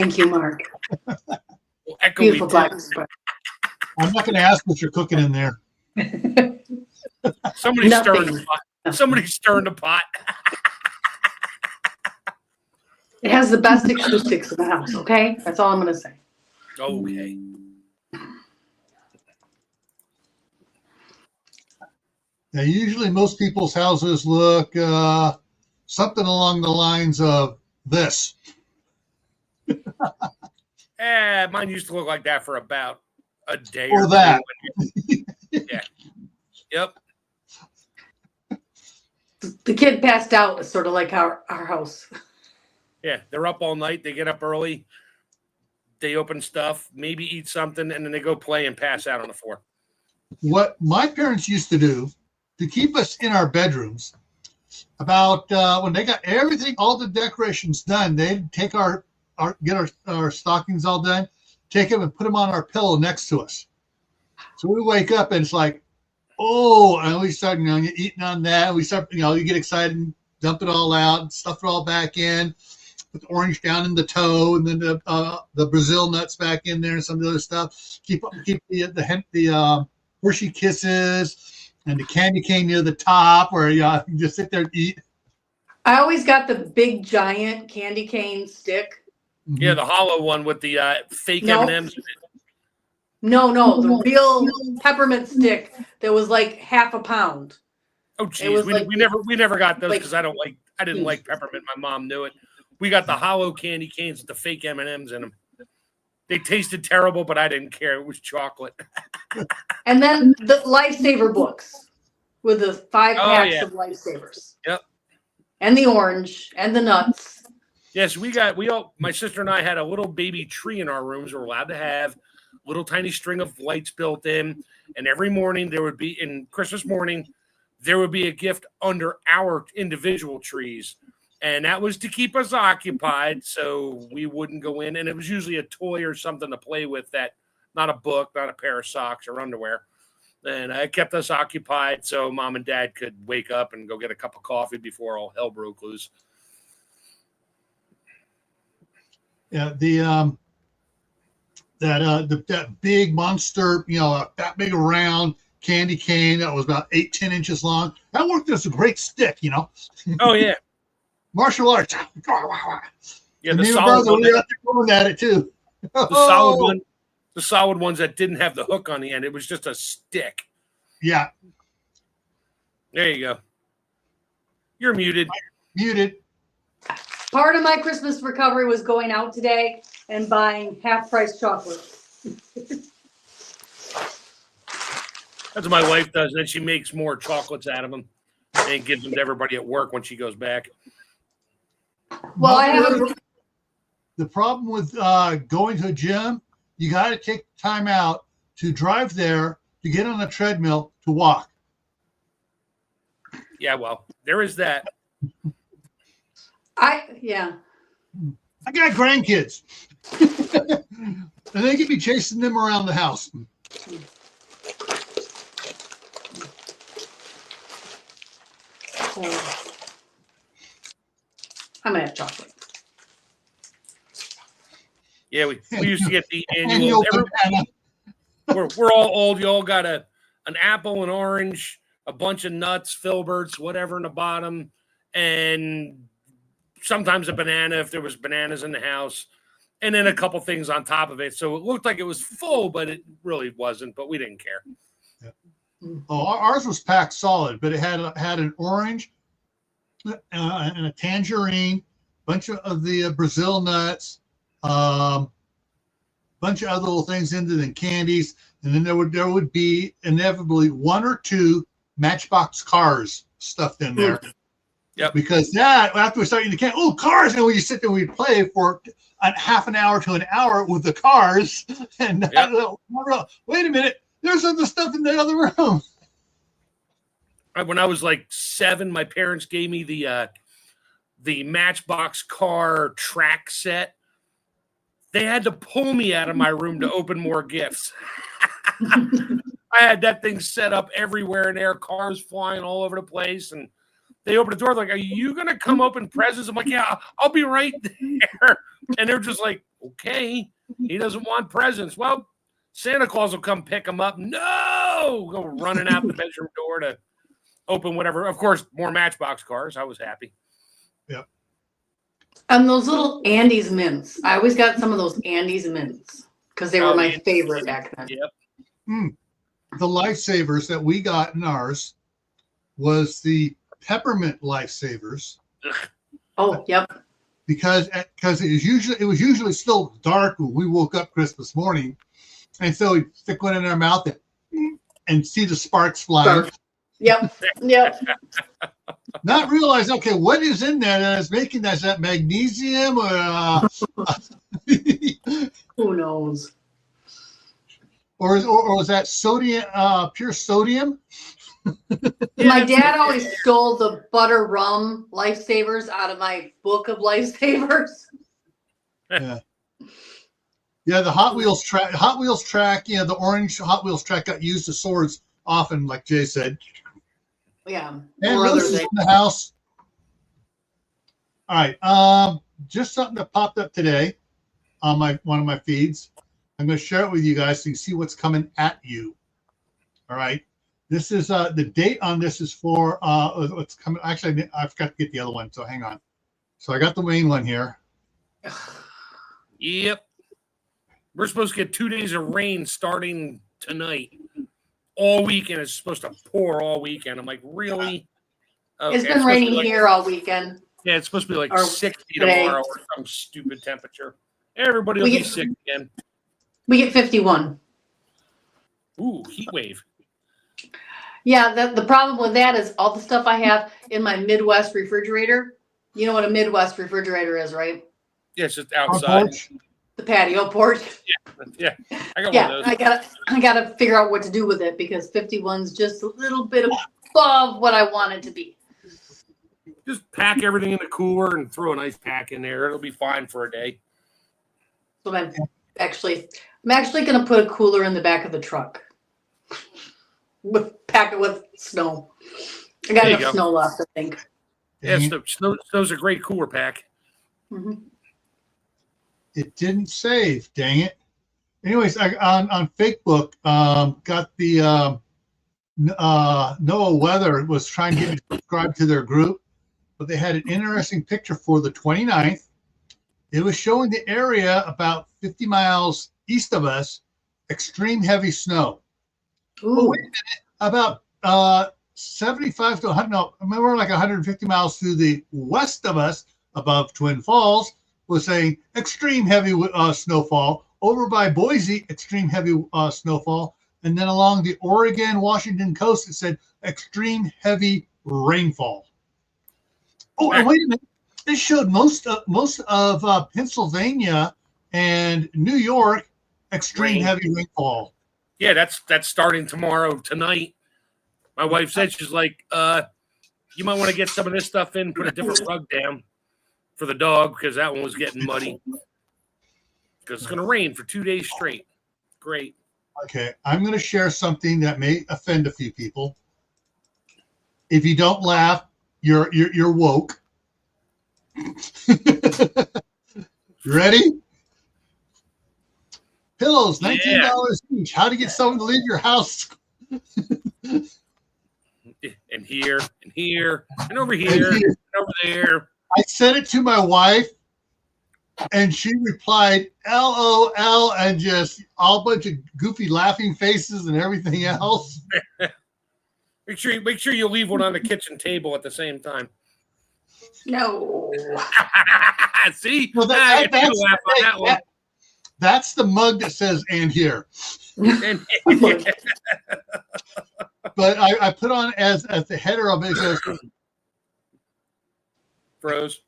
Thank you, Mark. Beautiful black. I'm not going to ask what you're cooking in there. Somebody's stirring the pot. Somebody's stirring the pot. It has the best acoustics in the house, okay? That's all I'm going to say. Okay. Now, usually most people's houses look something along the lines of this. Mine used to look like that for about a day or that. Yeah. Yep. The kid passed out is sort of like our house. Yeah, they're up all night. They get up early. They open stuff, maybe eat something, and then they go play and pass out on the floor. What my parents used to do to keep us in our bedrooms, about when they got everything, all the decorations done, they'd take our stockings all done, take them and put them on our pillow next to us. So we wake up and it's like, oh, and we start, eating on that. We start, you get excited and dump it all out, stuff it all back in, put the orange down in the toe, and then the Brazil nuts back in there and some of the other stuff. Keep the Hershey Kisses and the candy cane near the top where you can just sit there and eat. I always got the big giant candy cane stick. Yeah, the hollow one with the fake M&Ms. No, the real peppermint stick that was like half a pound. Oh, geez, we never got those because I didn't like peppermint. My mom knew it. We got the hollow candy canes with the fake M&Ms in them. They tasted terrible, but I didn't care. It was chocolate. And then the Lifesaver books with the 5 packs of Lifesavers. Yep. And the orange and the nuts. Yes, my sister and I had a little baby tree in our rooms. We're allowed to have little tiny string of lights built in. And every morning Christmas morning, there would be a gift under our individual trees. And that was to keep us occupied so we wouldn't go in. And it was usually a toy or something to play with, that not a book, not a pair of socks or underwear. And it kept us occupied so Mom and Dad could wake up and go get a cup of coffee before all hell broke loose. Yeah, that big monster, that big around candy cane that was about 8-10 inches long. That worked as a great stick, Oh yeah. Martial arts. Yeah, the solid one. We were out there going at it too. The solid ones that didn't have the hook on the end. It was just a stick. Yeah. There you go. You're muted. Muted. Part of my Christmas recovery was going out today and buying half-price chocolate. That's what my wife does. Then she makes more chocolates out of them and gives them to everybody at work when she goes back. Well, the problem with going to a gym, you got to take time out to drive there, to get on a treadmill, to walk. Yeah, well, there is that. I got grandkids. And they could be chasing them around the house. I'm gonna have chocolate. Yeah, we used to get the annual. We're all old. You all got an apple, an orange, a bunch of nuts, filberts, whatever in the bottom, and sometimes a banana if there was bananas in the house, and then a couple things on top of it. So it looked like it was full, but it really wasn't. But we didn't care. Yeah. Oh, ours was packed solid, but it had an orange and a tangerine, bunch of the Brazil nuts, bunch of other little things in there and candies, and then there would be inevitably 1 or 2 Matchbox cars stuffed in there. Yep. Because that after we start eating the candy, cars, and we sit there, we'd play for half an hour to an hour with the cars, and wait a minute, there's other stuff in the other room. When I was like 7, my parents gave me the Matchbox car track set. They had to pull me out of my room to open more gifts. I had that thing set up everywhere in there, cars flying all over the place, and they opened the door like, "Are you going to come open presents?" I'm like, "Yeah, I'll be right there." And they're just like, Okay. He doesn't want presents. Well, Santa Claus will come pick him up. No! Go running out the bedroom door to open whatever. Of course, more Matchbox cars. I was happy. Yep. And those little Andes mints. I always got some of those Andes mints because they were my favorite back then. Yep. The lifesavers that we got in ours was the peppermint lifesavers. Oh, yep. Because it was usually still dark when we woke up Christmas morning, and so we'd stick one in our mouth and see the sparks flying. Yep. Not realize, okay, what is in there that is making that? Is that magnesium or who knows? Or is that sodium? Pure sodium? My dad always stole the butter rum lifesavers out of my book of lifesavers. Yeah, the Hot Wheels track. The orange Hot Wheels track got used as swords often, like Jay said. Yeah. And Rose is in the house. All right. Just something that popped up today on one of my feeds. I'm going to share it with you guys so you see what's coming at you. All right. This is the date on this is for what's coming. Actually, I forgot to get the other one, so hang on. So I got the main one here. Yep. We're supposed to get 2 days of rain starting tonight. All weekend. It's supposed to pour all weekend. I'm like, really? Okay. It's been raining here all weekend. Yeah, it's supposed to be like 60 today. tomorrow or some stupid temperature. Everybody will be sick again. We get 51. Ooh, heat wave. Yeah, the problem with that is all the stuff I have in my Midwest refrigerator. You know what a Midwest refrigerator is, right? Yeah, it's just outside. The patio porch. Yeah. I got one of those. I gotta figure out what to do with it because 51's just a little bit above what I want it to be. Just pack everything in the cooler and throw an ice pack in there. It'll be fine for a day. So I'm actually gonna put a cooler in the back of the truck. Pack it with snow. I got enough snow left, I think. Yeah, snow's a great cooler pack. Mm-hmm. It didn't save, dang it. Anyways, on Facebook, got the NOAA Weather was trying to get me to subscribe to their group, but they had an interesting picture for the 29th. It was showing the area about 50 miles east of us, extreme heavy snow. Ooh. But wait a minute, about 75 to 100, no, I mean, we're like 150 miles to the west of us, above Twin Falls, was saying extreme heavy snowfall. Over by Boise, extreme heavy snowfall. And then along the Oregon, Washington coast, it said extreme heavy rainfall. Oh, and wait a minute. It showed most of Pennsylvania and New York extreme heavy rainfall. Yeah, that's starting tonight. My wife said, she's like, you might want to get some of this stuff in, put a different rug down for the dog because that one was getting muddy. Because it's going to rain for 2 days straight. Great. Okay, I'm going to share something that may offend a few people. If you don't laugh, you're woke. Ready? Pillows, $19 each. How to get someone to leave your house? And here, and over here, and over there. I sent it to my wife, and she replied, LOL, and just all bunch of goofy laughing faces and everything else. Make sure you leave one on the kitchen table at the same time. No. See? Well, that's the mug that says "and here." But I put on as the header of it goes, Froze.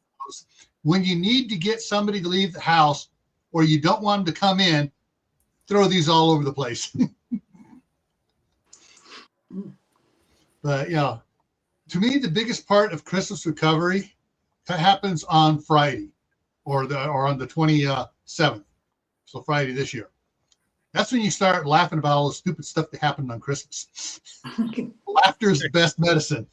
When you need to get somebody to leave the house or you don't want them to come in, throw these all over the place. But yeah, to me, the biggest part of Christmas recovery happens on Friday or on the 27th. So Friday this year. That's when you start laughing about all the stupid stuff that happened on Christmas. Laughter is the best medicine.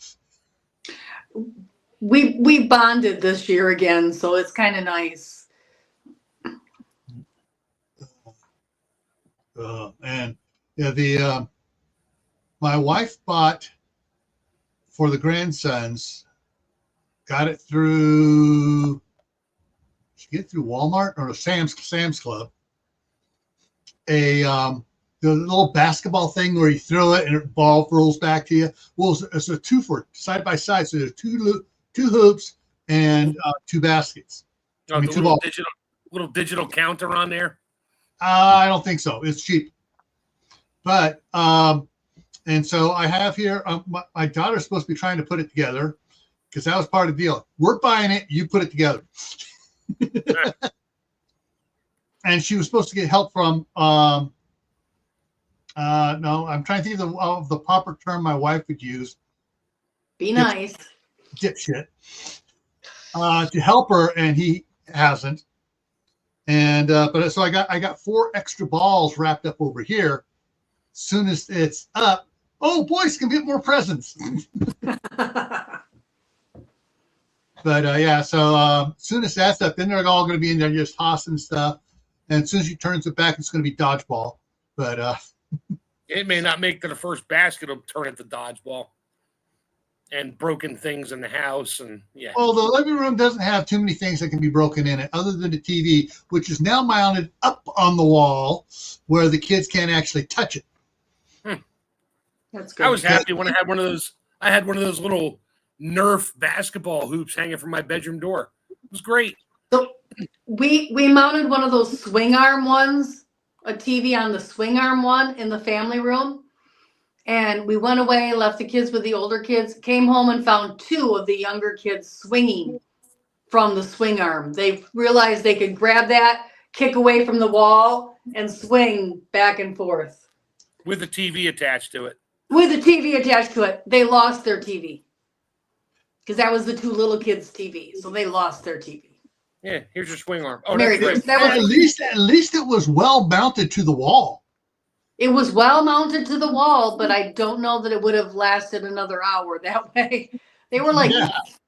We bonded this year again, so it's kind of nice. And yeah, my wife bought for the grandsons, got it through, did she get it through Walmart or Sam's Club, the little basketball thing where you throw it and the ball rolls back to you. Well, it's a two for side by side. So there's two hoops and two baskets. Oh, the two balls. little digital counter on there. I don't think so. It's cheap. But and so I have here. My daughter's supposed to be trying to put it together because that was part of the deal. We're buying it. You put it together. And she was supposed to get help from. No, I'm trying to think of the proper term my wife would use. Be nice. Dipshit. To help her, and he hasn't. And but so I got 4 extra balls wrapped up over here. As soon as it's up, oh, boys can get more presents. But yeah, so as soon as that's up, then they're all going to be in there just tossing stuff. And as soon as she turns it back, it's going to be dodgeball. But it may not make to the first basket. It'll turn into dodgeball and broken things in the house. And yeah. Well, the living room doesn't have too many things that can be broken in it other than the TV, which is now mounted up on the wall where the kids can't actually touch it. That's good. I was happy when I had one of those. I had one of those little Nerf basketball hoops hanging from my bedroom door. It was great. So we mounted one of those swing arm ones, a TV on the swing arm one in the family room. And we went away, left the kids with the older kids, came home and found 2 of the younger kids swinging from the swing arm. They realized they could grab that, kick away from the wall, and swing back and forth. With a TV attached to it. With a TV attached to it. They lost their TV. Because that was the 2 little kids' TV. So they lost their TV. Yeah, here's your swing arm. Oh, Mary, that's great. that was, at least it was well mounted to the wall. it was well mounted to the wall, but I don't know that it would have lasted another hour that way. They were like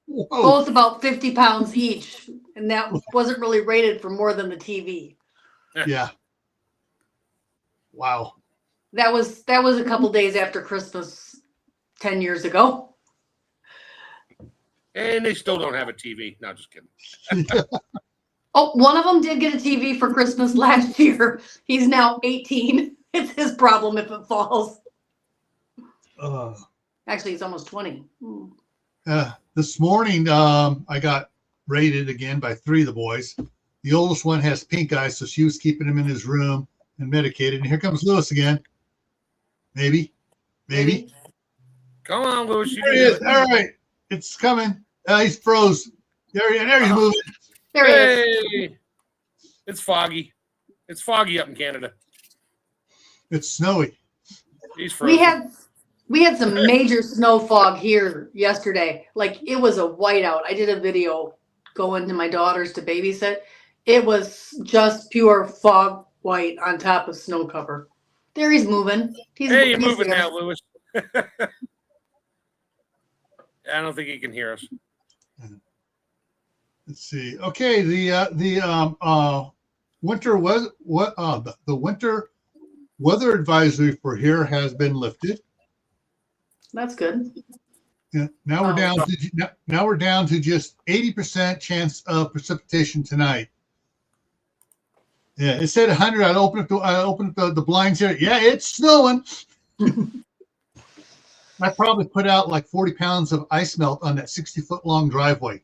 both about 50 pounds each. And that wasn't really rated for more than the TV. Yeah. Wow. That was a couple days after Christmas 10 years ago. And they still don't have a TV. No, just kidding. Oh, one of them did get a TV for Christmas last year. He's now 18. It's his problem if it falls. Actually, he's almost 20. This morning, I got raided again by 3 of the boys. The oldest one has pink eye, so she was keeping him in his room and medicated. And here comes Lewis again. Maybe. Come on, Louis. There he is. All right. It's coming. He's froze. There he's moving. There he is. Hey! It's foggy. It's foggy up in Canada. It's snowy. He's frozen. We had some major snow fog here yesterday. Like it was a whiteout. I did a video going to my daughter's to babysit. It was just pure fog white on top of snow cover. There he's moving. Hey, you're moving now, Louis. I don't think he can hear us. Let's see. Okay, the winter the winter weather advisory for here has been lifted. That's good. Yeah, now we're down to just 80% chance of precipitation tonight. Yeah, it said 100. I opened up the blinds here. Yeah, it's snowing. I probably put out like 40 pounds of ice melt on that 60-foot long driveway.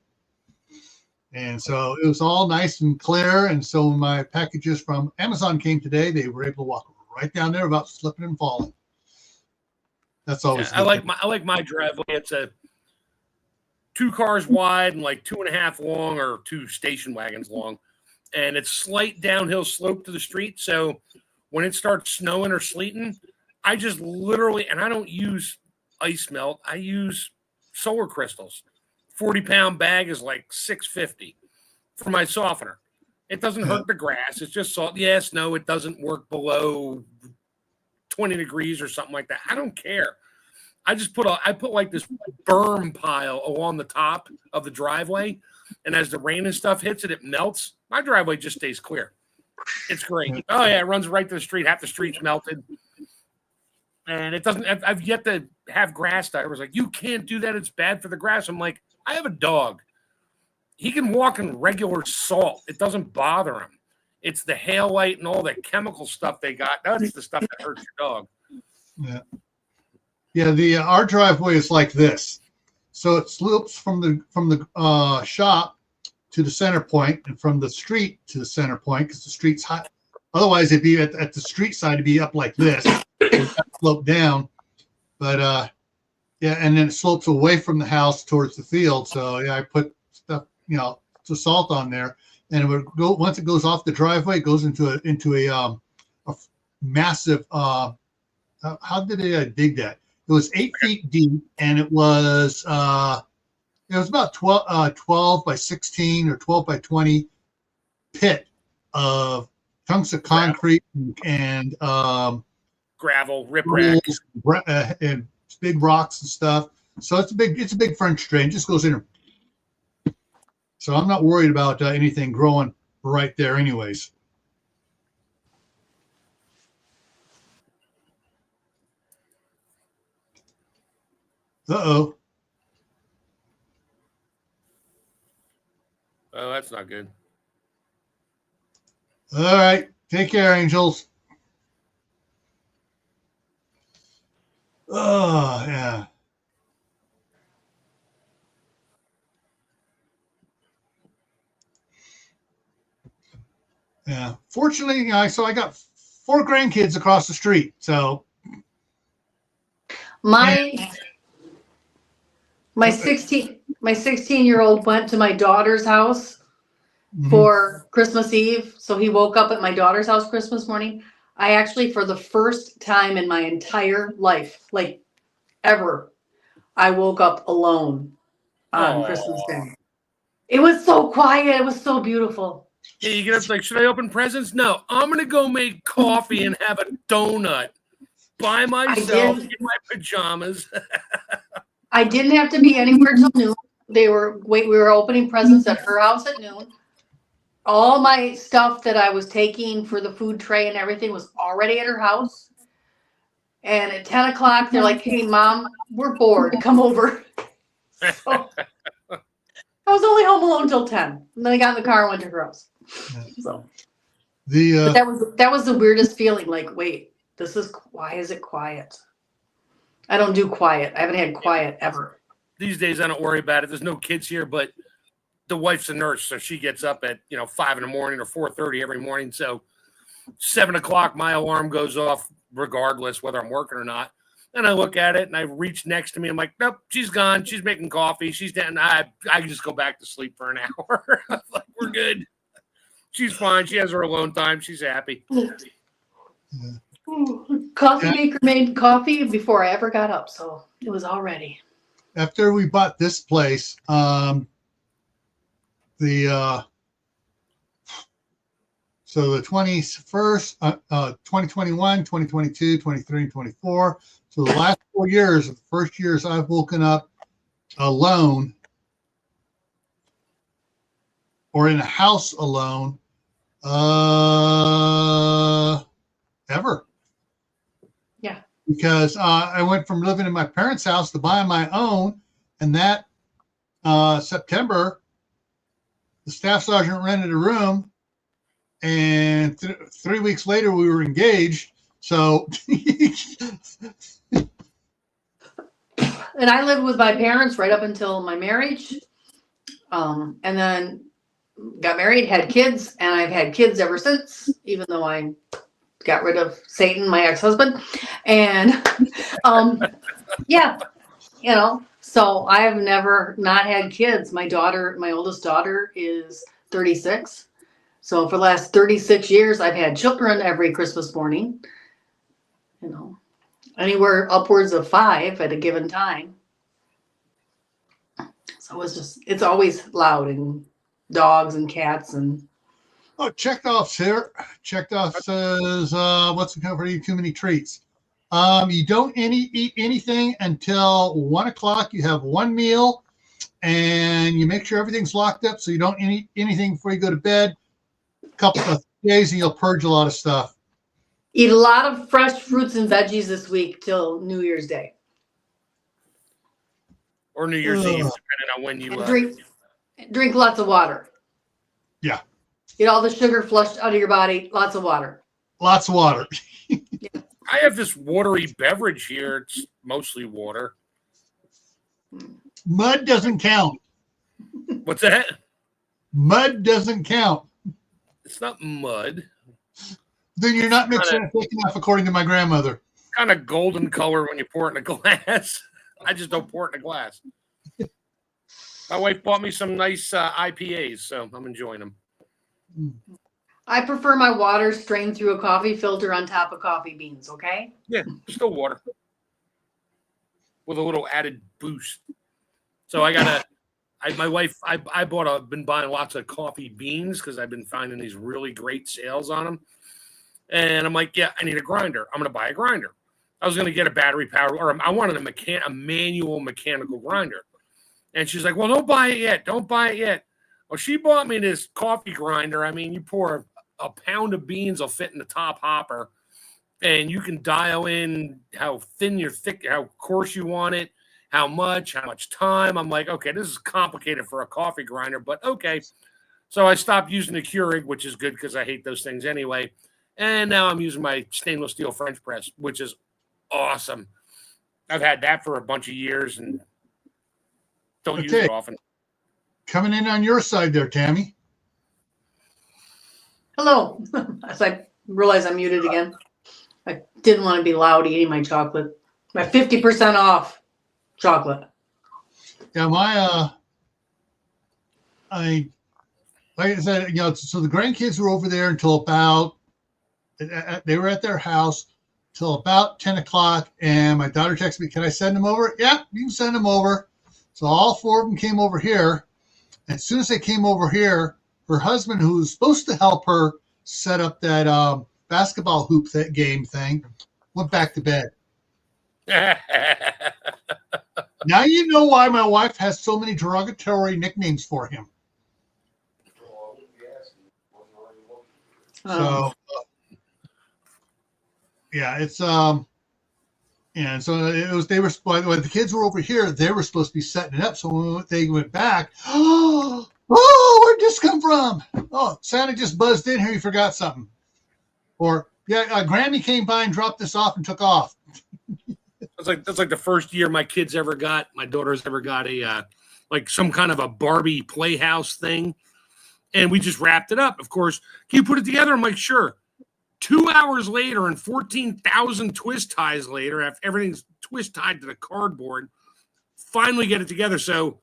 And so it was all nice and clear. And so when my packages from Amazon came today, they were able to walk right down there without slipping and falling. That's always I like my driveway. It's a 2 cars wide and like 2.5 long, or 2 station wagons long. And it's slight downhill slope to the street. So when it starts snowing or sleeting, I just literally, and I don't use ice melt, I use solar crystals. 40-pound bag is like $6.50 for my softener. It doesn't hurt the grass. It's just salt. Yes, no, it doesn't work below 20 degrees or something like that. I don't care. I just put like this berm pile along the top of the driveway. And as the rain and stuff hits it, it melts. My driveway just stays clear. It's great. Oh yeah, it runs right to the street. Half the street's melted. And it doesn't, I've yet to have grass. I was like, you can't do that. It's bad for the grass. I'm like, I have a dog. He can walk in regular salt. It doesn't bother him. It's the halite and all that chemical stuff they got. That's the stuff that hurts your dog. Yeah. Yeah. Our driveway is like this. So it slopes from the shop to the center point and from the street to the center point because the street's high. Otherwise, it'd be at the street side, it'd be up like this, slope down. But yeah, and then it slopes away from the house towards the field. So yeah, I put stuff, to salt on there, and it would go once it goes off the driveway, it goes into a massive. How did they dig that? It was 8 feet deep, and it was about 12 by 16 or 12 by 20 pit of chunks of concrete and gravel, riprap, and big rocks and stuff. So it's a big French drain. It just goes in. So I'm not worried about anything growing right there, anyways. Uh-oh. Oh, that's not good. All right. Take care, angels. Oh, yeah. Yeah. Fortunately, so I got 4 grandkids across the street. So My 16-year-old went to my daughter's house for Christmas Eve. So he woke up at my daughter's house Christmas morning. I actually, for the first time in my entire life, like ever, I woke up alone on Christmas Day. It was so quiet. It was so beautiful. Yeah, you get up like, should I open presents? No, I'm going to go make coffee and have a donut by myself in my pajamas. I didn't have to be anywhere till noon. We were opening presents at her house at noon. All my stuff that I was taking for the food tray and everything was already at her house. And at 10 o'clock, they're like, hey, Mom, we're bored. Come over. So, I was only home alone till 10. And then I got in the car and went to her house. So but that was the weirdest feeling. Like, wait, why is it quiet? I don't do quiet. I haven't had quiet ever. These days, I don't worry about it. There's no kids here, but the wife's a nurse, so she gets up at 5 in the morning or 4:30 every morning. So 7 o'clock, my alarm goes off regardless whether I'm working or not. And I look at it and I reach next to me. I'm like, nope, she's gone. She's making coffee. She's down. I can just go back to sleep for an hour. I'm like, we're good. She's fine. She has her alone time. She's happy. Yeah. Coffee maker made coffee before I ever got up, so it was all ready. After we bought this place, so the 21st, 2021, 2022, 23, and 24. So the last 4 years, the first years I've woken up alone or in a house alone ever. Yeah. Because I went from living in my parents' house to buying my own, and that September, the staff sergeant rented a room, and 3 weeks later we were engaged. So and I lived with my parents right up until my marriage, and then got married, had kids, and I've had kids ever since, even though I got rid of Satan, my ex-husband. And yeah, so I've never not had kids. My oldest daughter is 36. So for the last 36 years, I've had children every Christmas morning, anywhere upwards of 5 at a given time. So it's always loud, and dogs and cats and. Oh, Checkoff's here. Checkoff says, what's the cover? Eat too many treats. You don't eat anything until 1 o'clock. You have one meal, and you make sure everything's locked up so you don't eat anything before you go to bed. days and you'll purge a lot of stuff. Eat a lot of fresh fruits and veggies this week till New Year's Day. Or New Year's Eve, depending on when you Drink lots of water. Yeah. Get all the sugar flushed out of your body. Lots of water. Lots of water. I have this watery beverage here. It's mostly water. Mud doesn't count. What's that? Mud doesn't count. It's not mud. Then you're not mixing it thick enough, according to my grandmother. Kind of golden color when you pour it in a glass. I just don't pour it in a glass. My wife bought me some nice IPAs, so I'm enjoying them. I prefer my water strained through a coffee filter on top of coffee beans, okay? Yeah, still water. With a little added boost. So I been buying lots of coffee beans because I've been finding these really great sales on them. And I'm like, yeah, I need a grinder. I'm going to buy a grinder. I was going to get a battery powered, or I wanted a manual mechanical grinder. And she's like, well, don't buy it yet. Don't buy it yet. Well, she bought me this coffee grinder. I mean, you pour a pound of beans will fit in the top hopper, and you can dial in how thin you're thick, how coarse you want it, how much time. I'm like, okay, this is complicated for a coffee grinder, but okay. So I stopped using the Keurig, which is good because I hate those things anyway. And now I'm using my stainless steel French press, which is awesome. I've had that for a bunch of years and don't use it often. Coming in on your side there, Tammy. Hello. As I realize I'm muted again. I didn't want to be loud eating my chocolate. My 50% off chocolate. Yeah, like I said, so the grandkids were over there until about, they were at their house till about 10 o'clock, and my daughter texted me, can I send them over? Yeah, you can send them over. So all four of them came over here. And as soon as they came over here, her husband, who was supposed to help her set up that basketball hoop game thing, went back to bed. Now you know why my wife has so many derogatory nicknames for him. So, yeah, it's and so it was. They were when the kids were over here. They were supposed to be setting it up. So when they went back, oh, where'd this come from? Oh, Santa just buzzed in here. He forgot something. Or yeah, Grammy came by and dropped this off and took off. That's like the first year my daughter's ever got a like some kind of a Barbie playhouse thing, and we just wrapped it up. Of course, can you put it together? I'm like, sure. 2 hours later and 14,000 twist ties later, after everything's twist tied to the cardboard, finally get it together. So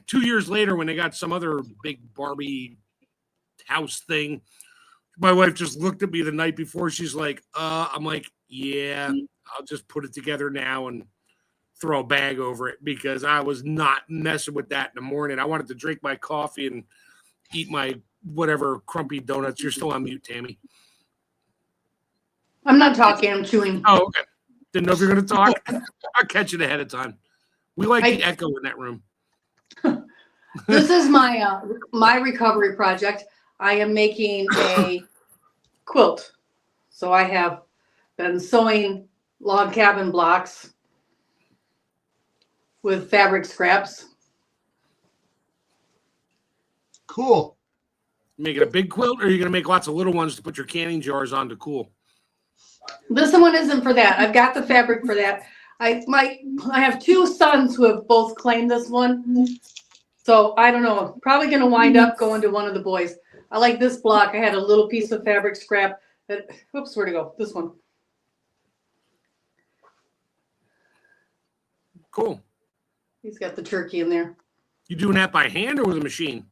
2 years later, when they got some other big Barbie house thing, my wife just looked at me the night before. She's like, I'm like, yeah, I'll just put it together now and throw a bag over it because I was not messing with that in the morning. I wanted to drink my coffee and eat my whatever crumpy donuts. You're still on mute, Tammy. I'm not talking. I'm chewing. Oh, okay. Didn't know if you're going to talk. I'll catch it ahead of time. We like the echo in that room. This is my my recovery project. I am making a quilt. So I have been sewing log cabin blocks with fabric scraps. Cool. Make it a big quilt, or are you going to make lots of little ones to put your canning jars on to cool? This one isn't for that. I've got the fabric for that. I have two sons who have both claimed this one. So I don't know. I'm probably going to wind up going to one of the boys. I like this block. I had a little piece of fabric scrap that, oops, where'd it go? This one. Cool. He's got the turkey in there. You doing that by hand or with a machine?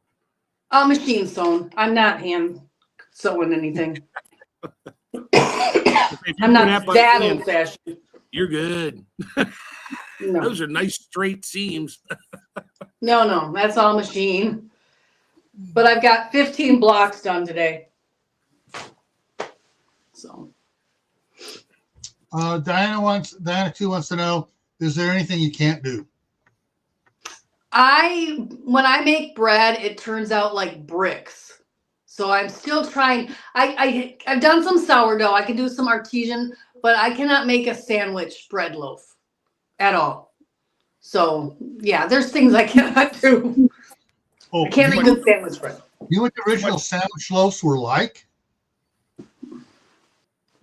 Machine sewn. I'm not hand sewing anything. I'm not that old fashioned. You're good. No. Those are nice straight seams. No, that's all machine. But I've got 15 blocks done today. So. Diana too wants to know, is there anything you can't do? When I make bread, it turns out like bricks. So I'm still trying. I've done some sourdough. I can do some artesian, but I cannot make a sandwich bread loaf at all. So yeah, there's things I cannot do. Oh, I can't make good sandwich bread. you know what the original sandwich loaves were like?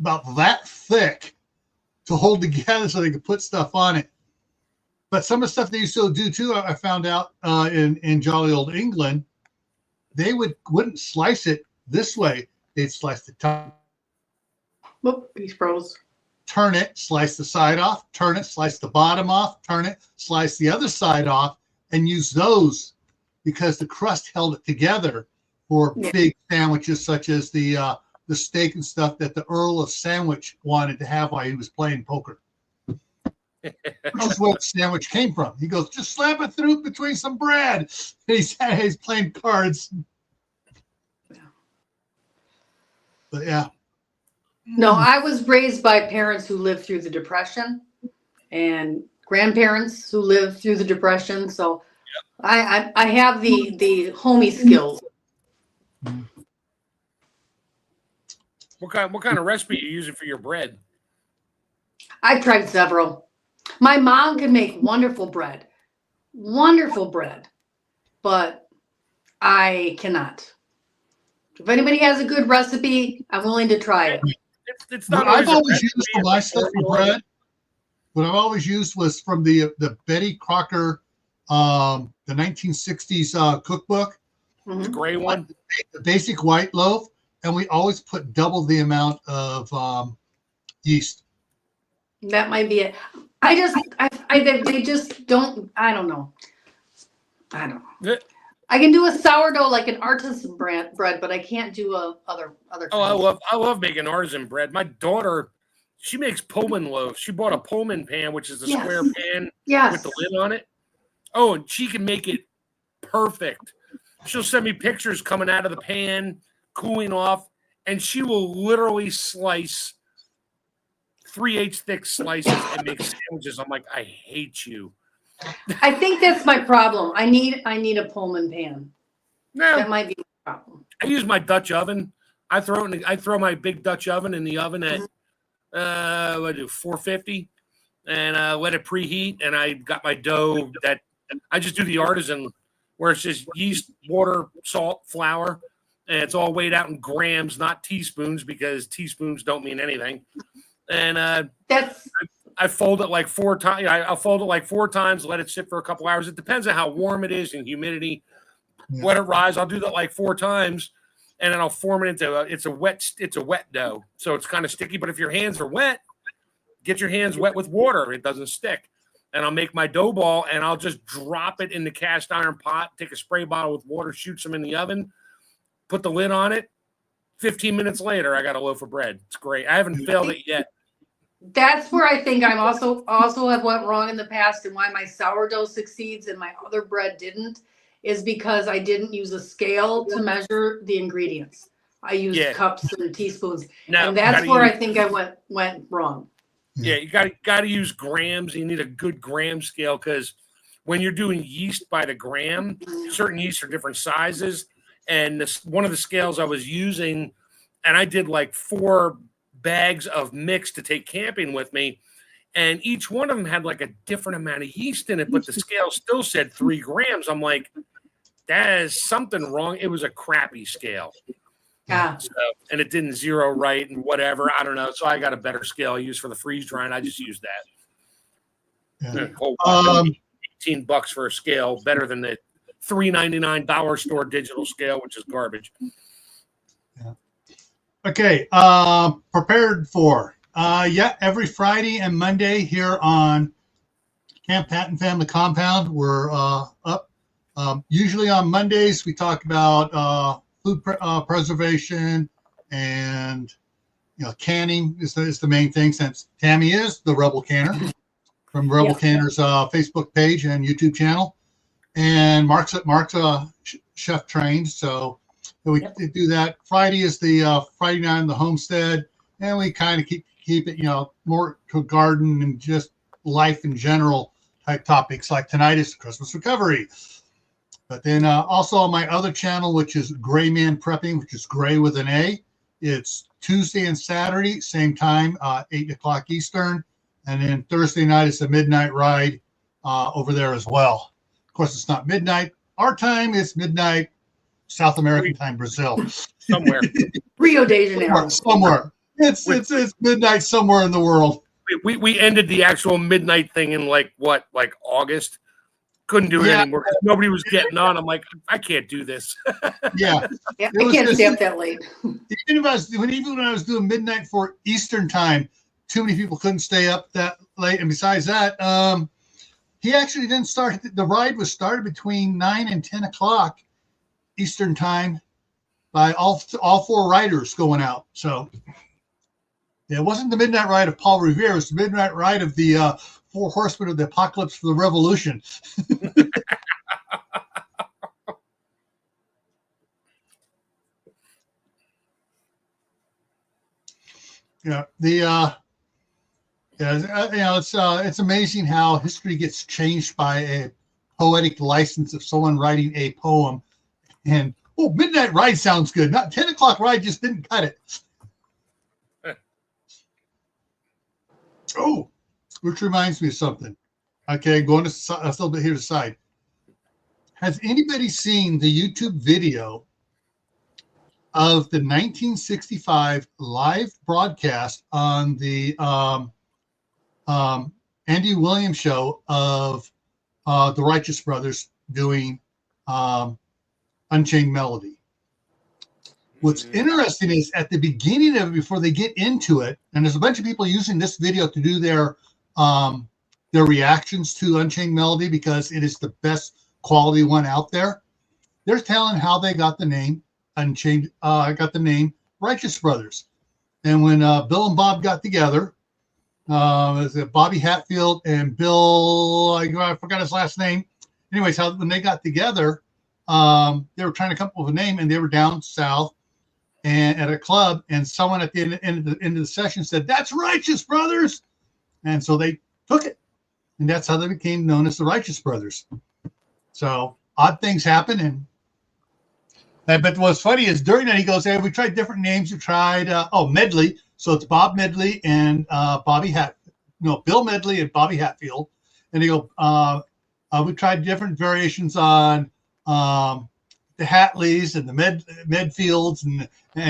About that thick to hold together so they could put stuff on it. But some of the stuff they used to do too, I found out in jolly old England, they wouldn't slice it this way. They'd slice the top, Whoop, he's froze. turn it, slice the side off, turn it, slice the bottom off, turn it, slice the other side off, and use those because the crust held it together for big sandwiches such as the steak and stuff that the Earl of Sandwich wanted to have while he was playing poker. Which is where the sandwich came from. He goes, just slap it through between some bread. And he's playing cards. But yeah. No, I was raised by parents who lived through the Depression and grandparents who lived through the Depression. So I have the homey skills. What kind of recipe are you using for your bread? I've tried several. My mom can make wonderful bread, but I cannot. If anybody has a good recipe, I'm willing to try it. It's not. I've always used for my stuff for bread. What I've always used was from the Betty Crocker, the 1960s cookbook. The gray one, the basic white loaf, and we always put double the amount of yeast. That might be it. They just don't. I don't know. I can do a sourdough like an artisan bread, but I can't do other. Oh, I love making artisan bread. My daughter, she makes Pullman loaves. She bought a Pullman pan, which is a square pan with the lid on it. Oh, and she can make it perfect. She'll send me pictures coming out of the pan, cooling off, and she will literally slice 3/8 thick slices and make sandwiches. I'm like, I hate you. I think that's my problem. I need a Pullman pan. No, that might be the problem. I use my Dutch oven. I throw my big Dutch oven in the oven at 450, and let it preheat. And I got my dough that I just do the artisan, where it's just yeast, water, salt, flour, and it's all weighed out in grams, not teaspoons, because teaspoons don't mean anything. And I fold it like 4 times. I'll fold it like 4 times, let it sit for a couple hours. It depends on how warm it is and humidity. Let it rise. I'll do that like 4 times, and then I'll form it into it's a wet dough. So it's kind of sticky. But if your hands are wet, get your hands wet with water. It doesn't stick. And I'll make my dough ball, and I'll just drop it in the cast iron pot, take a spray bottle with water, shoot some in the oven, put the lid on it. 15 minutes later, I got a loaf of bread. It's great. I haven't failed it yet. That's where I think I'm also have went wrong in the past, and why my sourdough succeeds and my other bread didn't, is because I didn't use a scale to measure the ingredients. I used cups and teaspoons, and that's where I think I went wrong. Yeah, you got to use grams. You need a good gram scale, because when you're doing yeast by the gram, certain yeasts are different sizes. And one of the scales I was using, and I did like 4 bags of mix to take camping with me, and each one of them had like a different amount of yeast in it, but the scale still said 3 grams. I'm like, that is something wrong. It was a crappy scale. Yeah. So, and it didn't zero right and whatever. I don't know. So I got a better scale I use for the freeze dry, and I just use that. Yeah. $18 for a scale, better than the $3.99 dollar store digital scale, which is garbage. Yeah. Okay. Prepared for. Every Friday and Monday here on Camp Patton Family Compound, we're up. Usually on Mondays, we talk about food preservation, and canning is the main thing, since Tammy is the Rebel Canner from Rebel Canner's Facebook page and YouTube channel, and Mark's chef trained, so we do that. Friday is the Friday night in the homestead, and we kind of keep it more to garden and just life in general type topics. Like tonight is Christmas recovery. But then also on my other channel, which is Gray Man Prepping, which is Gray with an A, it's Tuesday and Saturday, same time, 8 o'clock Eastern. And then Thursday night is the midnight ride over there as well. Of course, it's not midnight. Our time is midnight, South American time, Brazil. Somewhere. Rio de Janeiro. Somewhere. It's midnight somewhere in the world. We ended the actual midnight thing in like August. Couldn't do it anymore. Nobody was getting on. I'm like, I can't do this. Yeah, I can't stay up that late. Even when I was doing midnight for Eastern time, too many people couldn't stay up that late. And besides that, he actually didn't start. The ride was started between 9 and 10 o'clock Eastern time by all four riders going out. So it wasn't the midnight ride of Paul Revere. It was the midnight ride of the Four Horsemen of the Apocalypse for the Revolution. It's amazing how history gets changed by a poetic license of someone writing a poem. And midnight ride sounds good. Not 10 o'clock ride just didn't cut it. Which reminds me of something. Okay, going to a little bit here to the side. Has anybody seen the YouTube video of the 1965 live broadcast on the Andy Williams show of the Righteous Brothers doing Unchained Melody? What's interesting is at the beginning of it, before they get into it, and there's a bunch of people using this video to do their reactions to Unchained Melody because it is the best quality one out there. They're telling how they got the name Unchained, got the name Righteous Brothers. And when Bill and Bob got together, was it Bobby Hatfield and Bill, I forgot his last name. Anyways, when they got together, they were trying to come up with a name, and they were down south and at a club, and someone at the end of the session said, "That's Righteous Brothers." And so they took it, and that's how they became known as the Righteous Brothers. So odd things happen. But what's funny is during that, he goes, "Hey, we tried different names. We tried, Medley." So it's Bob Medley and Bill Medley and Bobby Hatfield. And he go, we tried different variations on the Hatleys and the Medfields, and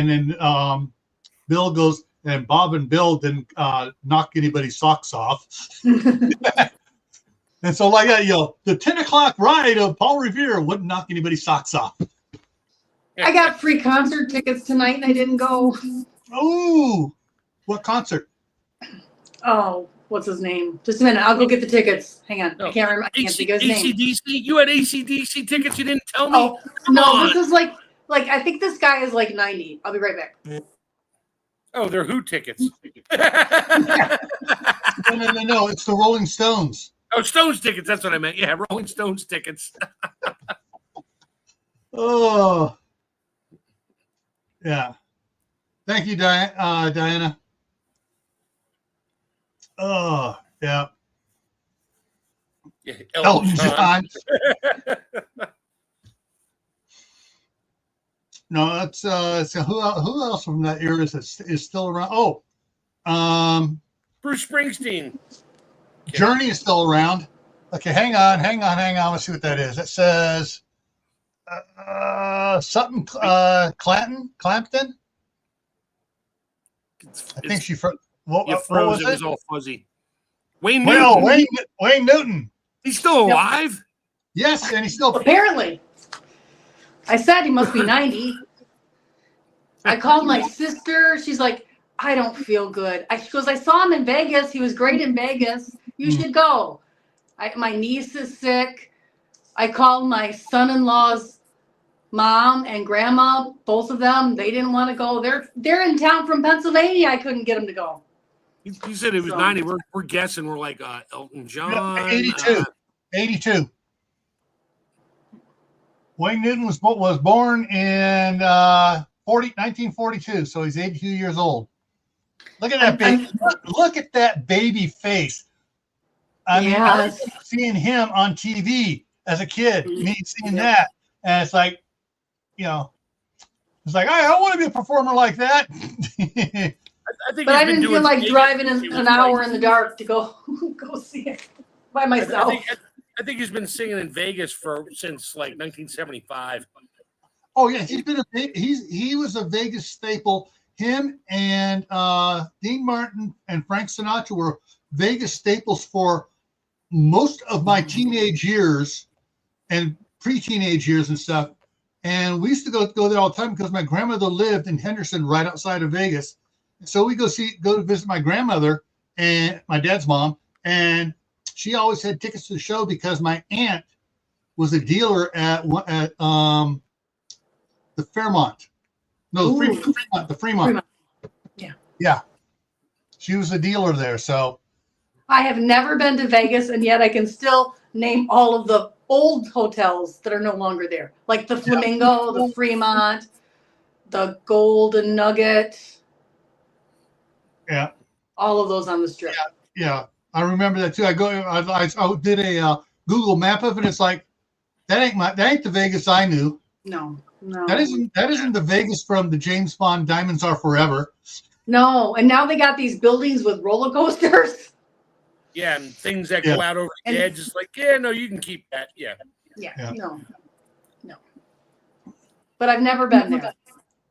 then Bill goes, and Bob and Bill didn't knock anybody's socks off. And so like that, the 10 o'clock ride of Paul Revere wouldn't knock anybody's socks off. I got free concert tickets tonight and I didn't go. Oh, what concert? Oh, what's his name? Just a minute. I'll go get the tickets. Hang on. I can't remember. I can't think of his name. AC/DC? You had AC/DC tickets? You didn't tell me? Oh, no, this is like I think this guy is like 90. I'll be right back. Oh, they're Who tickets. No, it's the Rolling Stones. Oh, Stones tickets. That's what I meant. Yeah, Rolling Stones tickets. Oh. Yeah. Thank you, Diana. Oh, yeah. Elton John. No, that's so who else from that era is still around? Oh, Bruce Springsteen. Journey is still around. Okay, hang on. Let's see what that is. It says something Clampton. I think she froze. What was it? It was all fuzzy. Wayne Newton. He's still alive? Yes, and he's still apparently. I said he must be 90. I called my sister. She's like, I don't feel good. She goes, I saw him in Vegas. He was great in Vegas. You should go. My niece is sick. I called my son-in-law's mom and grandma, both of them. They didn't want to go. They're in town from Pennsylvania. I couldn't get them to go. You said it was 90. We're guessing. We're like Elton John. 82. Wayne Newton was born in 1942, so he's 82 years old. Look at that baby. Look at that baby face. I mean, I was seeing him on TV as a kid, Mhm. me seeing that, and it's like, you know, it's like I want to be a performer like that. I think But he's I been didn't feel doing like Vegas driving since he was an hour like- in the dark to go go see it by I myself. think he's been singing in Vegas since like 1975. Oh yeah, he was a Vegas staple. Him and Dean Martin and Frank Sinatra were Vegas staples for most of my teenage years and pre-teenage years and stuff. And we used to go there all the time because my grandmother lived in Henderson, right outside of Vegas. So we go to visit my grandmother and my dad's mom, and she always had tickets to the show because my aunt was a dealer at the Fairmont. No, the Fremont. Yeah. Yeah. She was a dealer there. So I have never been to Vegas, and yet I can still name all of the old hotels that are no longer there, like the Flamingo, the Fremont, the Golden Nugget. yeah, All of those on the strip. yeah, I remember that too. I did a Google map of it. It's like that ain't the Vegas I knew. No. That isn't the Vegas from the James Bond Diamonds Are Forever. No, and now they got these buildings with roller coasters. Yeah, and things that go out over the edge. It's like, yeah, no, you can keep that. Yeah. Yeah. No. But I've never been there.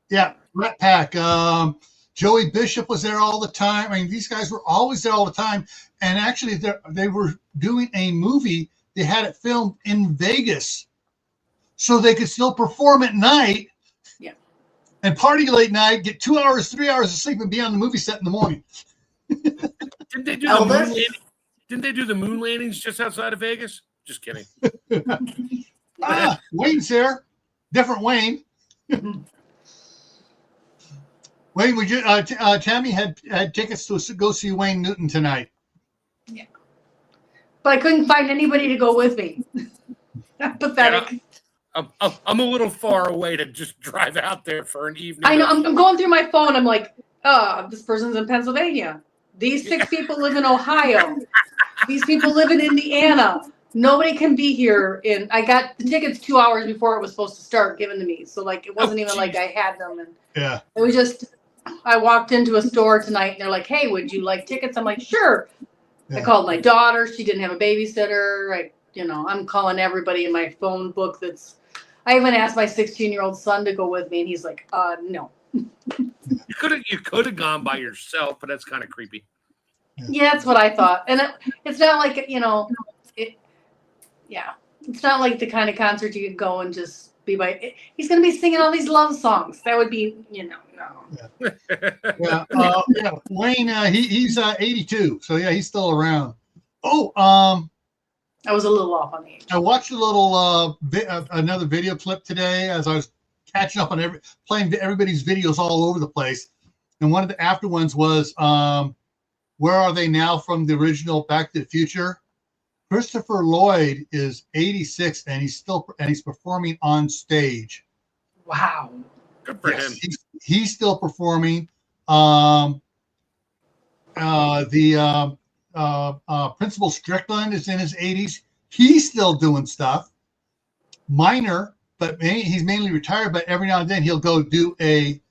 Yeah, Rat Pack. Joey Bishop was there all the time. I mean, these guys were always there all the time. And actually, they were doing a movie. They had it filmed in Vegas, so they could still perform at night. Yeah. And party late night, get 2 hours, 3 hours of sleep, and be on the movie set in the morning. Didn't they do the moon landing? Didn't they do the moon landings just outside of Vegas? Just kidding. Wayne's there. Different Wayne. Wayne, would you? Tammy had tickets to go see Wayne Newton tonight. Yeah. But I couldn't find anybody to go with me. Pathetic. Yeah, I'm a little far away to just drive out there for an evening. I know. I'm going through my phone. I'm like, this person's in Pennsylvania. These 6 people live in Ohio. These people live in Indiana. Nobody can be here. I got the tickets 2 hours before it was supposed to start given to me. So like, it wasn't even like I had them. And yeah, it was just, I walked into a store tonight and they're like, hey, would you like tickets? I'm like, sure. Yeah. I called my daughter. She didn't have a babysitter. I'm calling everybody in my phone book. I even asked my 16-year-old son to go with me, and he's like, no. You could have gone by yourself, but that's kind of creepy. Yeah, that's what I thought. And it's not like, it's not like the kind of concert you could go and just be by. He's going to be singing all these love songs. That would be, no. Yeah. Wayne, he's 82, so yeah, he's still around. Oh, I was a little off on the age. I watched a little another video clip today as I was catching up on playing everybody's videos all over the place, and one of the after ones was Where Are They Now from the original Back to the Future. Christopher Lloyd is 86 and he's performing on stage. Wow. Good for him. He's still performing. Principal Strickland is in his 80s. He's still doing stuff. Minor, but he's mainly retired. But every now and then he'll go do a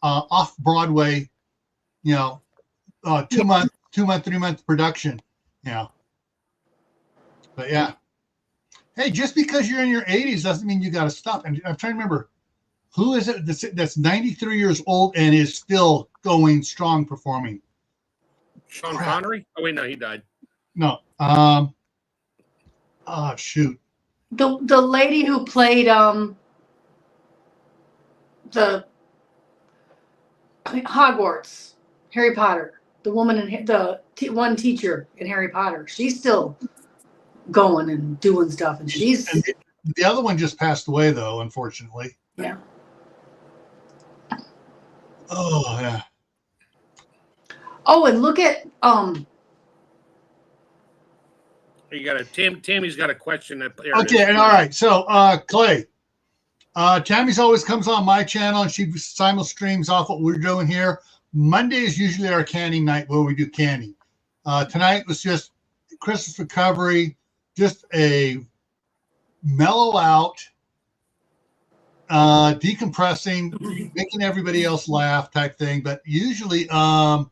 off Broadway, 2 month, 3 month production. Yeah. But yeah. Hey, just because you're in your 80s doesn't mean you got to stop. And I'm trying to remember, who is it that's 93 years old and is still going strong performing? Sean Connery? Oh wait, no, he died. No. Shoot. The lady who played the Hogwarts, Harry Potter, the woman in one teacher in Harry Potter, she's still going and doing stuff, and she's. And the other one just passed away, though, unfortunately. Yeah. Oh yeah. Oh, and look at You got Tammy's got a question. Okay, and all right. So Clay, Tammy's always comes on my channel and she simul streams off what we're doing here. Monday is usually our canning night where we do canning. Tonight was just Christmas recovery, just a mellow out, decompressing, making everybody else laugh type thing. But usually, canning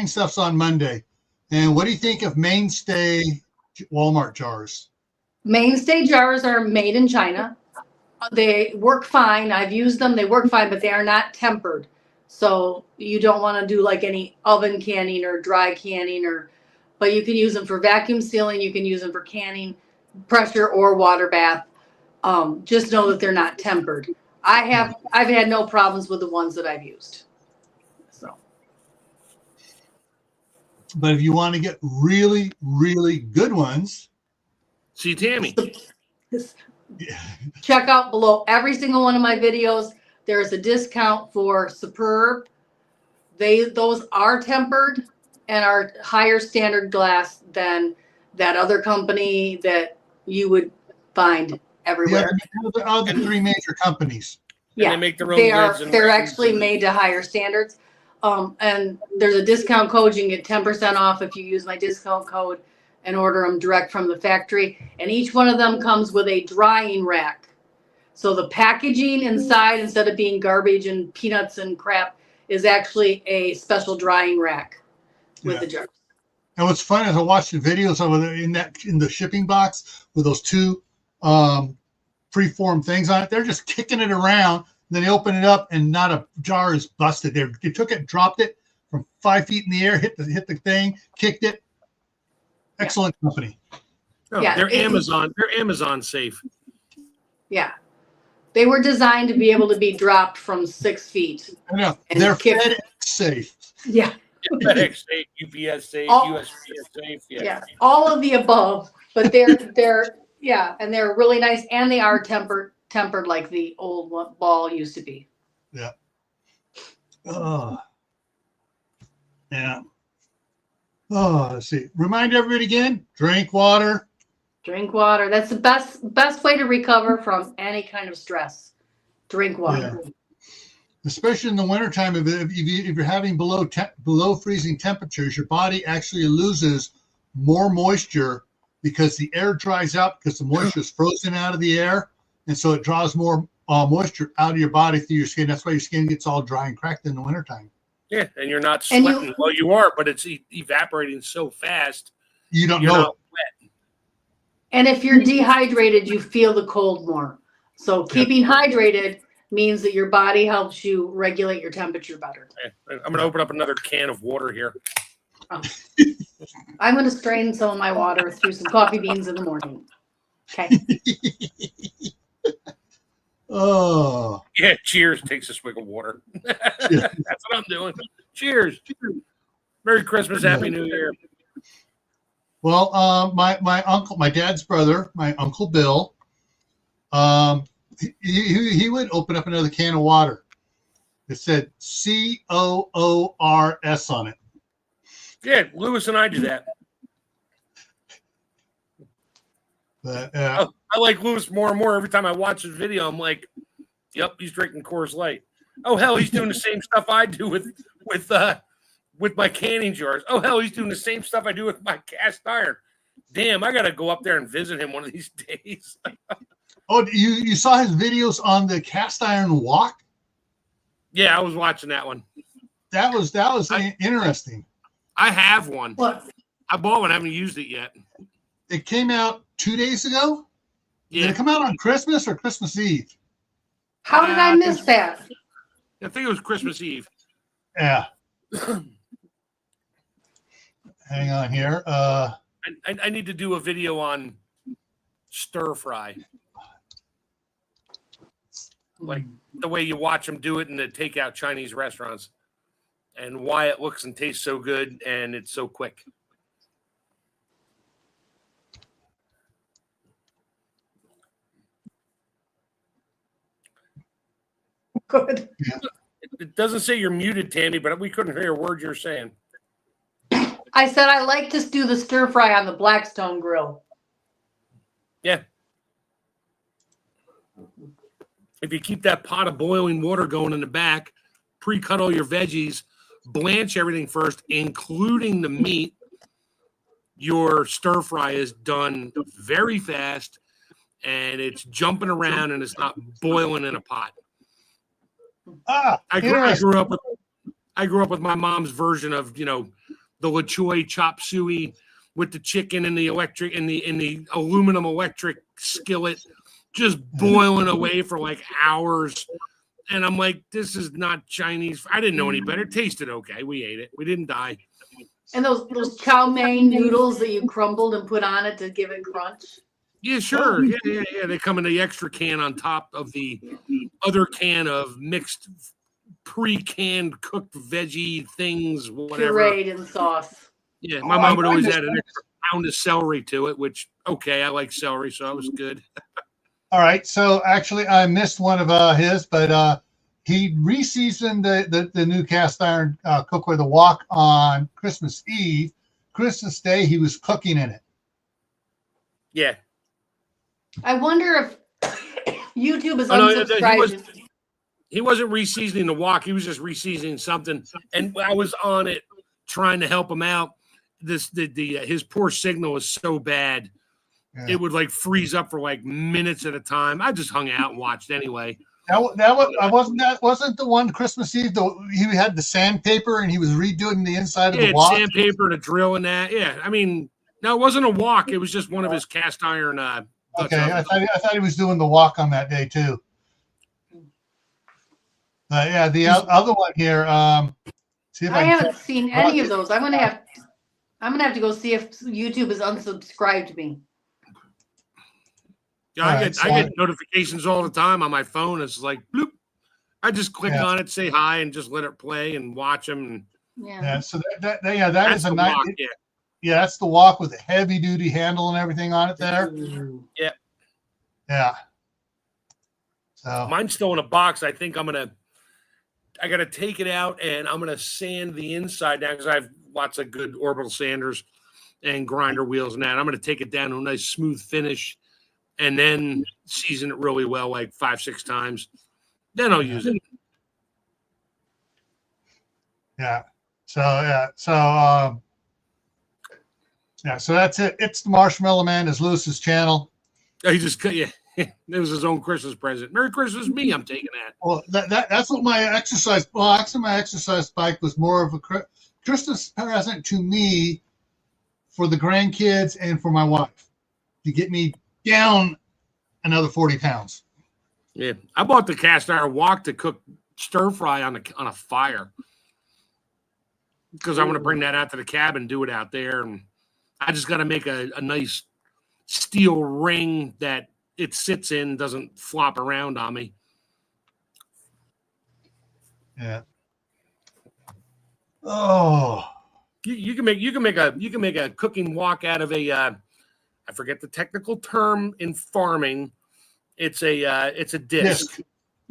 stuff's on Monday. And what do you think of Mainstay Walmart jars? Mainstay jars are made in China. They work fine. I've used them. They work fine, but they are not tempered. So you don't want to do like any oven canning or dry canning, but you can use them for vacuum sealing. You can use them for canning, pressure or water bath. Just know that they're not tempered. I've had no problems with the ones that I've used. So. But if you want to get really, really good ones, see Tammy. Check out below every single one of my videos. There's a discount for Superb. Those are tempered and are higher standard glass than that other company that you would find everywhere. The other three major companies. Yeah, they make their own goods. They're actually made to higher standards. And there's a discount code. You can get 10% off if you use my discount code and order them direct from the factory. And each one of them comes with a drying rack. So the packaging inside, instead of being garbage and peanuts and crap, is actually a special drying rack with the jars. And what's fun is I watched the videos of it in the shipping box with those two preformed things on it. They're just kicking it around. Then they open it up and not a jar is busted. They took it, dropped it from 5 feet in the air, hit the thing, kicked it. Excellent company. Oh, yeah, they're Amazon. They're Amazon safe. Yeah. They were designed to be able to be dropped from 6 feet. I know. They're FedEx safe. Yeah. FedEx safe, UPS safe, USPS safe. Yeah. All of the above, but they're and they're really nice, and they are tempered like the old ball used to be. Yeah. Oh. Yeah. Oh, let's see. Remind everybody again, drink water. Drink water. That's the best way to recover from any kind of stress. Drink water. Yeah. Especially in the wintertime, if you're having below freezing temperatures, your body actually loses more moisture because the air dries out because the moisture is frozen out of the air. And so it draws more moisture out of your body through your skin. That's why your skin gets all dry and cracked in the wintertime. Yeah, and you're not sweating. Well, you are, but it's evaporating so fast. You don't know. Not wet. And if you're dehydrated, you feel the cold more. So keeping hydrated means that your body helps you regulate your temperature better. Okay. I'm going to open up another can of water here. Oh. I'm going to strain some of my water through some coffee beans in the morning. Okay. Oh. Yeah, cheers. Takes a swig of water. That's what I'm doing. Cheers. Merry Christmas. Happy New Year. Well, my uncle, my dad's brother, my Uncle Bill, he would open up another can of water. It said COORS on it. Yeah, Lewis and I do that. But, I like Lewis more and more. Every time I watch his video, I'm like, yep, he's drinking Coors Light. Oh, hell, he's doing the same stuff I do with my canning jars. Oh, hell, he's doing the same stuff I do with my cast iron. Damn, I got to go up there and visit him one of these days. Oh, you saw his videos on the cast iron wok? Yeah, I was watching that one. That was interesting. I have one. What? I bought one. I haven't used it yet. It came out 2 days ago? Yeah. Did it come out on Christmas or Christmas Eve? How did I miss that? I think it was Christmas Eve. Yeah. Hang on here. I need to do a video on stir fry. Like the way you watch them do it in the takeout Chinese restaurants and why it looks and tastes so good and it's so quick. Good. It doesn't say you're muted, Tammy, but we couldn't hear a word you're saying. I said I like to do the stir fry on the Blackstone grill. Yeah. If you keep that pot of boiling water going in the back, pre-cut all your veggies, blanch everything first, including the meat, your stir fry is done very fast and it's jumping around and it's not boiling in a pot. I grew up with my mom's version of, the La Choy chop suey with the chicken in the electric in the aluminum electric skillet, just boiling away for like hours. And I'm like, this is not Chinese. I didn't know any better. It tasted okay. We ate it. We didn't die. And those chow mein noodles that you crumbled and put on it to give it crunch. Yeah, sure. Yeah. They come in the extra can on top of the other can of mixed pre-canned cooked veggie things, whatever. Pureed in sauce. Yeah, my mom would always add an extra pound of celery to it, which, okay, I like celery, so that was good. All right, so actually I missed one of his, but he re-seasoned the new cast iron cookware, the wok, on Christmas Eve. Christmas Day, he was cooking in it. Yeah. I wonder if YouTube is unsubscribed. He wasn't re-seasoning the wok. He was just re-seasoning something. And I was on it trying to help him out. His poor signal was so bad. Yeah. It would like freeze up for like minutes at a time. I just hung out and watched anyway. Wasn't the one Christmas Eve. He had the sandpaper and he was redoing the inside of the wok. Sandpaper and a drill and that. Yeah, I mean, no, it wasn't a wok. It was just one of his cast iron. Okay, I thought he was doing the wok on that day too. Yeah, the other one here. See if I haven't seen any of those. I'm gonna have to go see if YouTube has unsubscribed me. Yeah, I get notifications all the time on my phone. It's like bloop. I just click on it, say hi, and just let it play and watch them. Yeah. So that is a nice. Yeah, that's the wok with the heavy duty handle and everything on it there. Yeah. Yeah. So mine's still in a box. I think I got to take it out and I'm going to sand the inside down because I have lots of good orbital sanders and grinder wheels and that. I'm going to take it down to a nice smooth finish and then season it really well, like 5-6 times. Then I'll use it. Yeah. So that's it. It's the Marshmallow Man, is Lewis's channel. He just it was his own Christmas present. Merry Christmas, me. I'm taking that. Well, that's what my exercise. Well, actually, my exercise bike was more of a Christmas present to me, for the grandkids and for my wife, to get me down another 40 pounds. Yeah, I bought the cast iron wok to cook stir fry on a fire because I want to bring that out to the cabin, do it out there, and I just got to make a nice steel ring that it sits in, doesn't flop around on me. Yeah. Oh. You can make a cooking wok out of a I forget the technical term in farming. It's a disc.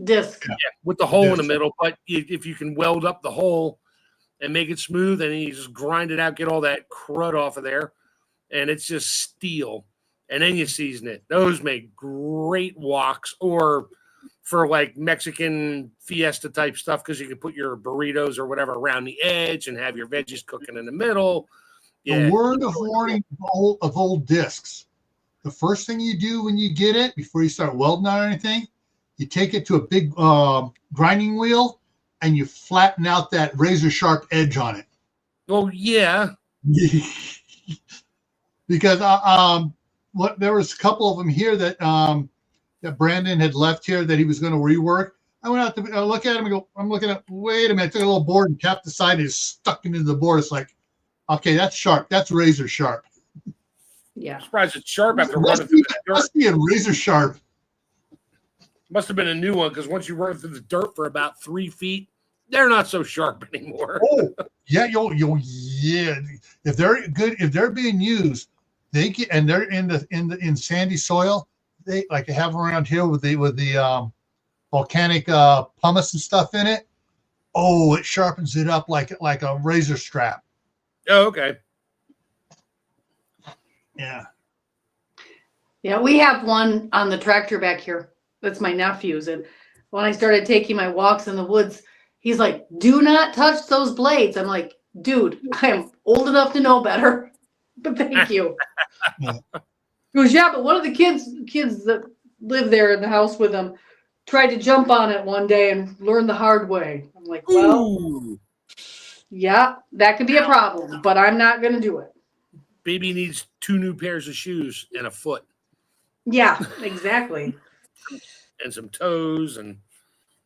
Disc. Yeah, with the hole in the middle. But if you can weld up the hole and make it smooth, and you just grind it out, get all that crud off of there, and it's just steel. And then you season it. Those make great woks, or for like Mexican fiesta type stuff, because you can put your burritos or whatever around the edge and have your veggies cooking in the middle. Yeah. A word of warning of old discs. The first thing you do when you get it, before you start welding on anything, you take it to a big grinding wheel and you flatten out that razor sharp edge on it. Oh yeah. Because there was a couple of them here that that Brandon had left here that he was going to rework. I went out to look at him and go, I'm looking at, wait a minute, I took a little board and tapped the side and stuck it into the board. It's like, okay, that's sharp. That's razor sharp. Yeah. I'm surprised it's sharp after running through the dirt. Must be a razor sharp. Must have been a new one, because once you run through the dirt for about 3 feet, they're not so sharp anymore. Oh, yeah, yeah. If they're good, if they're being used, they get, and they're in sandy soil. They like to have them around here with the volcanic pumice and stuff in it. Oh, it sharpens it up like a razor strap. Oh, okay. Yeah. Yeah, we have one on the tractor back here. That's my nephew's. And when I started taking my walks in the woods, he's like, do not touch those blades. I'm like, dude, I am old enough to know better. But thank you. Yeah. He goes, yeah, but one of the kids that live there in the house with him tried to jump on it one day and learn the hard way. I'm like, well, Ooh. yeah, that could be a problem, but I'm not going to do it. Baby needs 2 new pairs of shoes and a foot. Yeah, exactly. And some toes and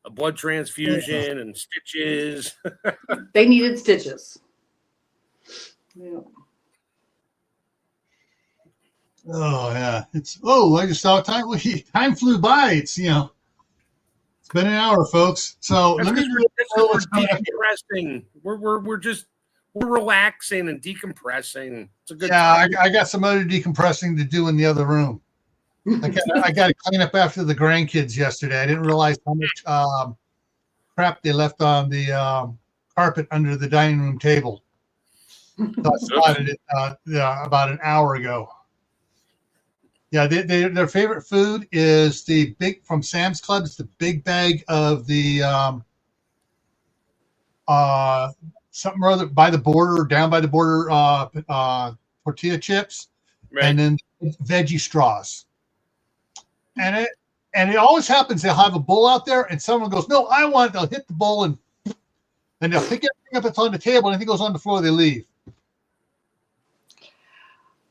a blood transfusion and stitches. They needed stitches. Yeah. Oh yeah, I just saw time. Time flew by. It's it's been an hour, folks. So let me we're decompressing. We're relaxing and decompressing. It's a good time. I got some other decompressing to do in the other room. I got to clean up after the grandkids yesterday. I didn't realize how much crap they left on the carpet under the dining room table. So I spotted it about an hour ago. Yeah, their favorite food is the big from Sam's Club. It's the big bag of the something or other by the border, down by the border tortilla chips, Right. and then veggie straws. And it always happens. They'll have a bowl out there, and someone goes, "No, I want it." They'll hit the bowl and they'll pick everything up that's on the table, and if it goes on the floor, they leave.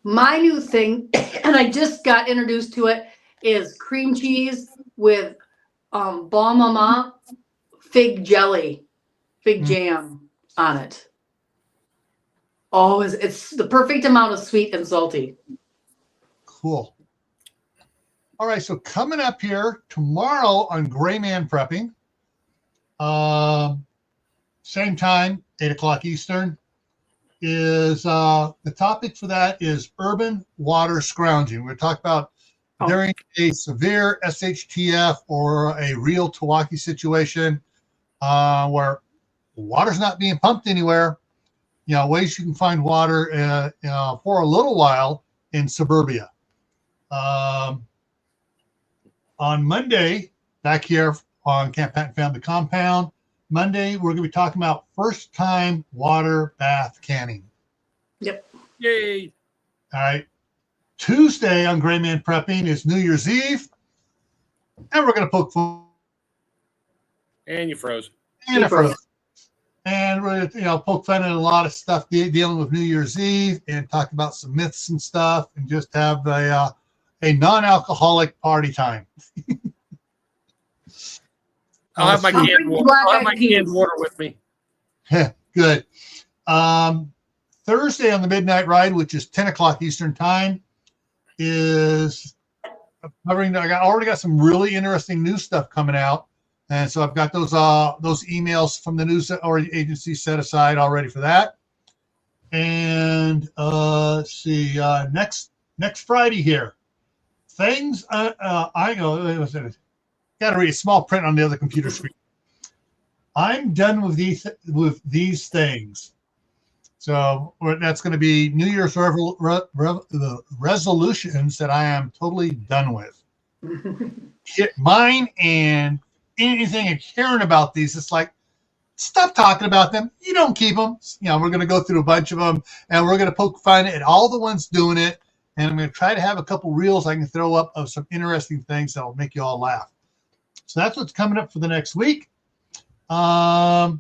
My new thing, and I just got introduced to it, is cream cheese with Bon Maman fig jelly, fig jam on it. Oh, it's the perfect amount of sweet and salty. Cool. All right, so coming up here tomorrow on Gray Man Prepping, same time, 8 o'clock Eastern, is the topic for that is urban water scrounging. We're talking about during a severe SHTF or a real Tawaki situation where water's not being pumped anywhere, ways you can find water for a little while in suburbia. On Monday, back here on Camp Patton Family Compound, Monday, we're going to be talking about first-time water bath canning. Yep. Yay. All right. Tuesday on Gray Man Prepping is New Year's Eve, and we're going to poke fun. And you froze. And I froze. And we're going to poke fun at a lot of stuff dealing with New Year's Eve and talk about some myths and stuff and just have a non-alcoholic party time. I'll have my canned water with me. Good. Thursday on the Midnight Ride, which is 10 o'clock Eastern Time, is covering. I already got some really interesting news stuff coming out, and so I've got those emails from the news agency set aside already for that. And let's see, next Friday here, things. I go. Got to read small print on the other computer screen. I'm done with these things. So that's going to be New Year's resolutions that I am totally done with. Mine and anything and caring about these, it's like, stop talking about them. You don't keep them. We're going to go through a bunch of them, and we're going to poke fun at all the ones doing it. And I'm going to try to have a couple reels I can throw up of some interesting things that will make you all laugh. So that's what's coming up for the next week. However,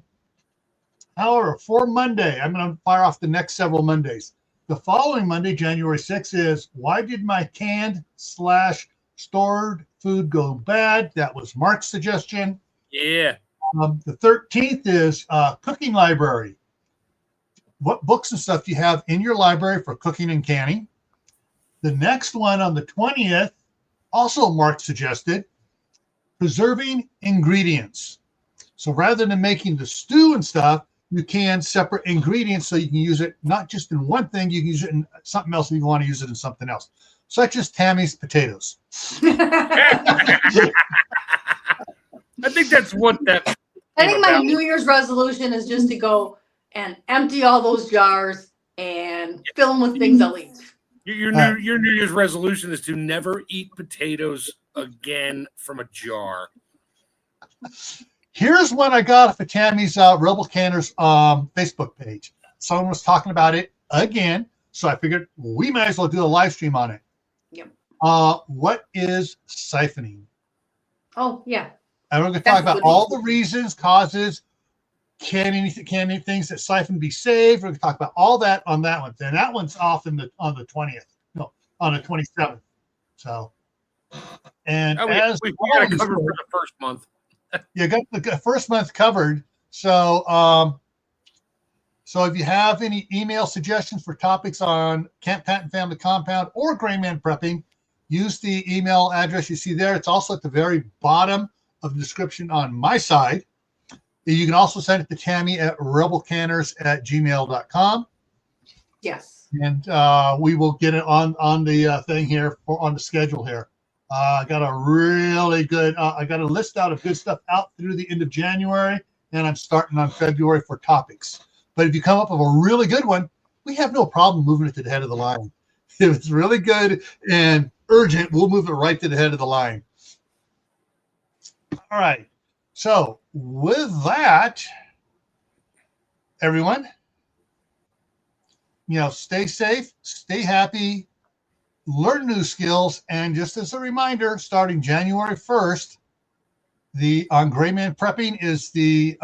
for Monday, I'm going to fire off the next several Mondays. The following Monday, January 6th, is Why Did My Canned/Stored Food Go Bad? That was Mark's suggestion. Yeah. The 13th is Cooking Library. What books and stuff do you have in your library for cooking and canning? The next one on the 20th, also Mark suggested, Preserving Ingredients. So rather than making the stew and stuff, you can separate ingredients so you can use it not just in one thing, you can use it in something else if you want to use it in something else, such as Tammy's potatoes. I think that's what that. I think my New Year's resolution is just to go and empty all those jars and fill them with things I'll eat. Your New Year's resolution is to never eat potatoes again from a jar. Here's what I got off of Tammy's Rebel Canners Facebook page. Someone was talking about it again. So I figured we might as well do a live stream on it. Yep. What is siphoning? Oh, yeah. And we're going to That's talk about good. all the reasons, causes, can any things that siphon be saved? We're going to talk about all that on that one. And that one's off on the 20th. No, on the 27th. So, and Oh, as we got to always, cover for the first month. you got the first month covered. So, so if you have any email suggestions for topics on Camp Patton Family Compound or Gray Man prepping, use the email address you see there. It's also at the very bottom of the description on my side. You can also send it to Tammy at rebelcanners@gmail.com. Yes. And we will get it on the thing here on the schedule here. I got a really good, I got a list out of good stuff out through the end of January, and I'm starting on February for topics. But if you come up with a really good one, we have no problem moving it to the head of the line. If it's really good and urgent, we'll move it right to the head of the line. All right. So with that, everyone, stay safe, stay happy, learn new skills, and just as a reminder, starting January 1st, on Gray Man Prepping is the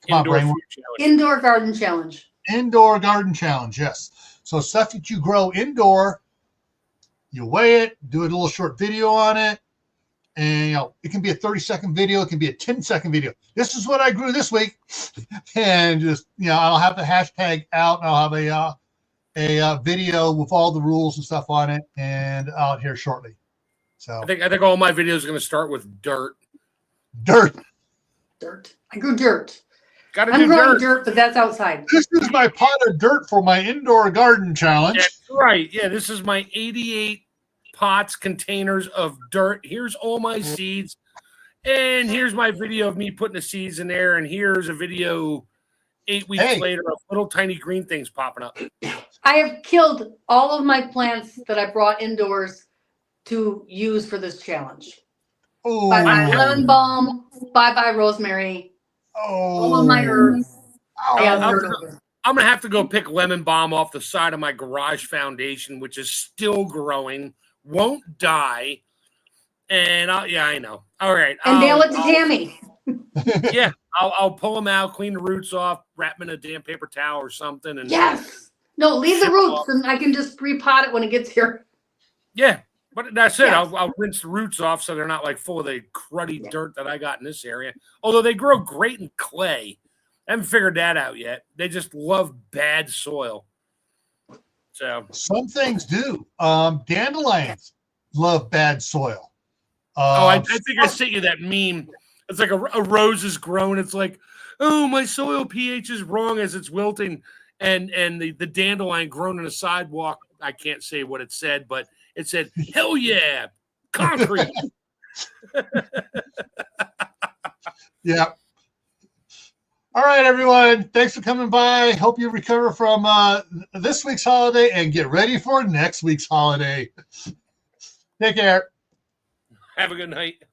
Indoor garden challenge. Indoor garden challenge, yes. So stuff that you grow indoor, you weigh it, do a little short video on it, and it can be a 30-second video, it can be a 10-second video. This is what I grew this week, and just I'll have the hashtag out, and I'll have a video with all the rules and stuff on it, and out here shortly. So I think all my videos are going to start with dirt. Dirt. I grew dirt. I'm growing dirt, but that's outside. This is my pot of dirt for my indoor garden challenge. That's right. Yeah, this is my 88 pots, containers of dirt. Here's all my seeds. And here's my video of me putting the seeds in there. And here's a video 8 weeks later of little tiny green things popping up. I have killed all of my plants that I brought indoors to use for this challenge. Oh. Bye-bye lemon balm. Bye-bye rosemary. All of my herbs. I'm going to have to go pick lemon balm off the side of my garage foundation, which is still growing, won't die. And I know. All right. And mail it to Tammy. Yeah, I'll pull them out, clean the roots off, wrap them in a damn paper towel or something. And yes. No, leave the roots, and I can just repot it when it gets here. Yeah, but that's it. Yes. I'll rinse the roots off so they're not like full of the cruddy dirt that I got in this area. Although they grow great in clay. I haven't figured that out yet. They just love bad soil. So some things do. Dandelions love bad soil. I think I sent you that meme. It's like a rose is grown. It's like, oh, my soil pH is wrong as it's wilting. And the dandelion grown in a sidewalk, I can't say what it said, but it said, hell yeah, concrete. Yeah. All right, everyone. Thanks for coming by. Hope you recover from this week's holiday and get ready for next week's holiday. Take care. Have a good night.